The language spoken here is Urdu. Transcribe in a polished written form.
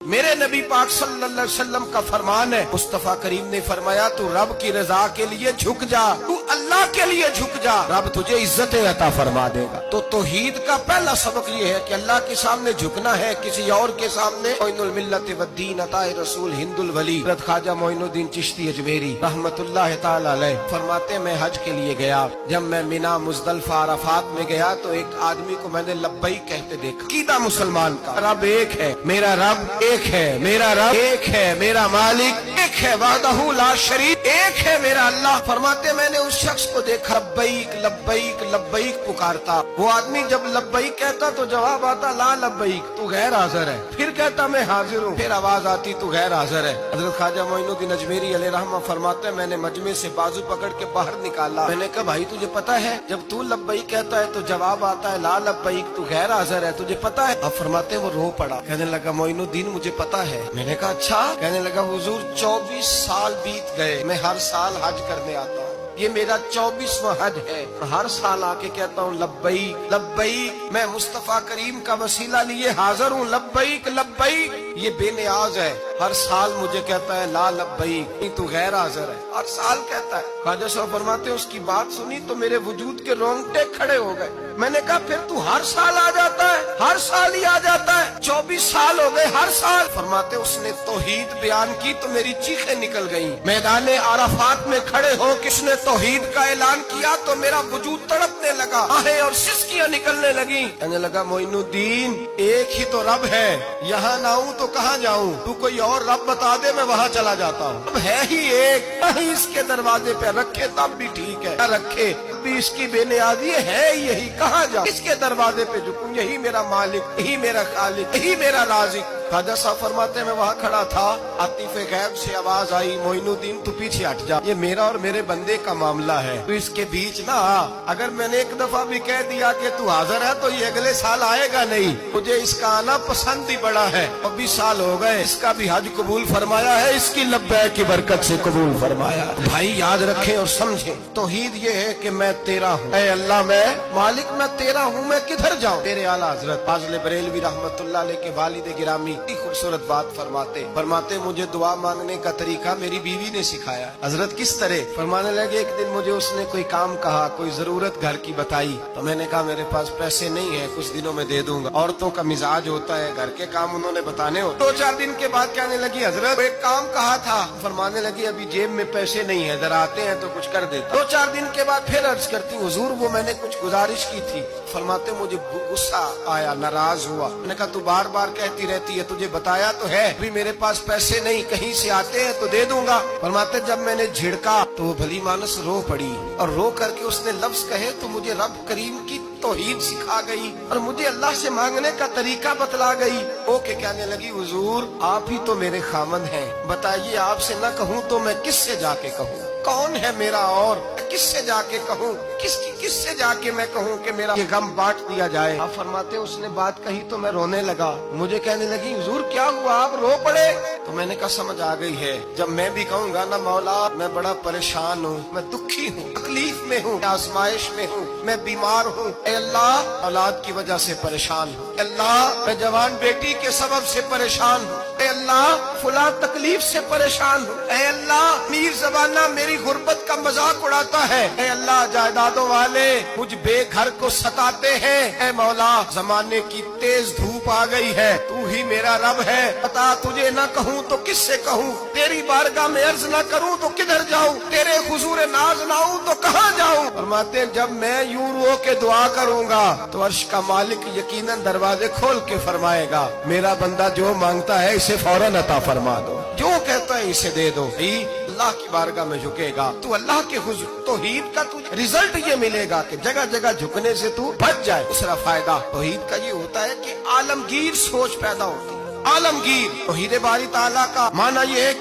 میرے نبی پاک صلی اللہ علیہ وسلم کا فرمان ہے، مصطفیٰ کریم نے فرمایا تو رب کی رضا کے لیے جھک جا، تو اللہ کے لیے جھک جا، رب تجھے عزتیں عطا فرما دے گا۔ تو توحید کا پہلا سبق یہ ہے کہ اللہ کے سامنے جھکنا ہے، کسی اور کے سامنے۔ معین الملت والدین عطا رسول ہند الولی حضرت خواجہ معین الدین چشتی اجمیری رحمت اللہ تعالی علیہ فرماتے میں حج کے لیے گیا، جب میں مینا مزدلفہ عرفات میں گیا تو ایک آدمی کو میں نے لبیک کہتے دیکھا۔ عقیدہ مسلمان کا رب ایک ہے، میرا رب ایک ہے، میرا رب ایک ہے، میرا مالک ایک ہے، وحدہ لا شریک ایک ہے میرا اللہ۔ فرماتے میں نے اس شخص کو دیکھا لبیک لبیک لبیک پکارتا، وہ آدمی جب لبیک کہتا تو جواب آتا لا لبیک، تو غیر حاضر ہے، پھر کہتا میں حاضر ہوں، پھر آواز آتی تو غیر حاضر ہے۔ حضرت خواجہ معین الدین اجمیری علیہ رحمہ فرماتے میں نے مجمع سے بازو پکڑ کے باہر نکالا، میں نے کہا بھائی تجھے پتا ہے جب تو لبیک کہتا ہے تو جواب آتا ہے لا لبیک، تو غیر حاضر ہے، تجھے پتا ہے؟ اب فرماتے وہ رو پڑا، کہنے لگا معین الدین مجھے پتا ہے۔ میں نے کہا اچھا؟ کہنے لگا حضور 24 سال بیت گئے، میں ہر سال حج کرنے آتا ہوں، یہ میرا 24واں حج ہے، ہر سال آ کے کہتا ہوں لبیک لبیک، میں مصطفیٰ کریم کا وسیلہ لیے حاضر ہوں، لبیک لبیک۔ یہ بے نیاز ہے، ہر سال مجھے کہتا ہے لا لبیک، تو غیر حاضر ہے، ہر سال کہتا ہے۔ خواجہ صاحب فرماتے ہیں اس کی بات سنی تو میرے وجود کے رونگٹے کھڑے ہو گئے۔ میں نے کہا پھر تو ہر سال آ جاتا ہے، ہر سال ہی آ جاتا ہے، 24 سال ہو گئے ہر سال۔ فرماتے اس نے توحید بیان کی تو میری چیخیں نکل گئیں، میدان عرفات میں کھڑے ہو کے اس نے توحید کا اعلان کیا تو میرا وجود تڑپنے لگا، آہیں اور سسکیاں نکلنے لگیں۔ کہنے لگا معین الدین ایک ہی تو رب ہے، یہاں نہ ہوں تو کہاں جاؤں، تو کوئی اور رب بتا دے میں وہاں چلا جاتا ہوں، اب ہے ہی ایک، کہیں اس کے دروازے پہ رکھے تب بھی ٹھیک ہے، نہ رکھے بھی اس کی بے نیازی ہے یہی، کہاں جاؤں، اس کے دروازے پہ جھکوں، یہی میرا مالک، یہی میرا خالق، یہی میرا رازق۔ خواجہ صاحب فرماتے میں وہاں کھڑا تھا، عاطف غیب سے آواز آئی معین الدین تو پیچھے ہٹ جا، یہ میرا اور میرے بندے کا معاملہ ہے، تو اس کے بیچ نہ آ، اگر میں نے ایک دفعہ بھی کہہ دیا کہ تو حاضر ہے تو یہ اگلے سال آئے گا نہیں، مجھے اس کا آنا پسند ہی بڑا ہے، 24 سال ہو گئے، اس کا بھی حج قبول فرمایا ہے، اس کی لبیک کی برکت سے قبول فرمایا۔ بھائی یاد رکھیں اور سمجھیں، توحید یہ ہے کہ میں تیرا ہوں، اے اللہ میں مالک میں تیرا ہوں، میں کدھر جاؤں؟ تیرے اعلیٰ حضرت فاضل بریلوی رحمت اللہ علیہ کے والد گرامی خوبصورت بات فرماتے مجھے دعا مانگنے کا طریقہ میری بیوی نے سکھایا۔ حضرت کس طرح؟ فرمانے لگے ایک دن مجھے اس نے کوئی کام کہا، کوئی ضرورت گھر کی بتائی، تو میں نے کہا میرے پاس پیسے نہیں ہیں، کچھ دنوں میں دے دوں گا۔ عورتوں کا مزاج ہوتا ہے، گھر کے کام انہوں نے بتانے ہوتے۔ 2-4 دن کے بعد کہنے لگی حضرت ایک کام کہا تھا، فرمانے لگی ابھی جیب میں پیسے نہیں ہیں، ذرا آتے ہیں تو کچھ کر دیتا۔ 2-4 دن کے بعد پھر عرض کرتی حضور وہ میں نے کچھ گزارش کی تھی، فرماتے مجھے غصہ آیا، ناراض ہوا، میں نے کہا تو بار بار کہتی رہتی ہے، تجھے بتایا تو ہے ابھی میرے پاس پیسے نہیں، کہیں سے آتے ہیں تو دے دوں گا۔ فرماتے جب میں نے جھڑکا تو وہ بھلی مانس رو پڑی، اور رو کر کے اس نے لفظ کہے تو مجھے رب کریم کی توحید سکھا گئی اور مجھے اللہ سے مانگنے کا طریقہ بتلا گئی۔ او کہ کہنے لگی حضور آپ ہی تو میرے خامند ہیں، بتائیے آپ سے نہ کہوں تو میں کس سے جا کے کہوں؟ کون ہے میرا اور کس سے جا کے کہوں؟ کس سے جا کے میں کہوں کہ میرا یہ غم بانٹ دیا جائے؟ آپ فرماتے اس نے بات کہی تو میں رونے لگا، مجھے کہنے لگی حضور کیا ہوا آپ رو پڑے؟ تو میں نے کہا سمجھ آ گئی ہے، جب میں بھی کہوں گا نا مولا میں بڑا پریشان ہوں، میں دکھی ہوں، تکلیف میں ہوں، آزمائش میں ہوں، میں بیمار ہوں، اے اللہ اولاد کی وجہ سے پریشان ہوں، اے اللہ میں جوان بیٹی کے سبب سے پریشان ہوں، اے اللہ فلاں تکلیف سے پریشان ہوں، اے اللہ میر زبانہ میری غربت کا مذاق اڑاتا ہے، اے اللہ جائیدادوں والے مجھ بے گھر کو ستاتے ہیں، اے مولا زمانے کی تیز دھوپ آ گئی ہے، تو ہی میرا رب ہے، بتا تجھے نہ کہوں تو کس سے کہوں، تیری بارگاہ میں عرض نہ کروں تو کدھر جاؤں، تیرے حضور ناز نہ ہوں تو کہاں جاؤں؟ فرماتے ہیں جب میں یوں رو کے دعا کروں گا تو عرش کا مالک یقیناً دروازے کھول کے فرمائے گا میرا بندہ جو مانگتا ہے اسے فوراً عطا فرما دو، جو کہتا ہے اسے دے دو۔ اللہ کی بارگاہ میں جھکے گا تو اللہ کے حضور توحید کا تجھے رزلٹ یہ ملے گا کہ جگہ جگہ جھکنے سے تو بچ جائے۔ دوسرا فائدہ توحید کا یہ ہوتا ہے کہ عالمگیر سوچ پیدا ہوتی ہے۔ عالمگیر توحید باری تعالیٰ کا معنی یہ ہے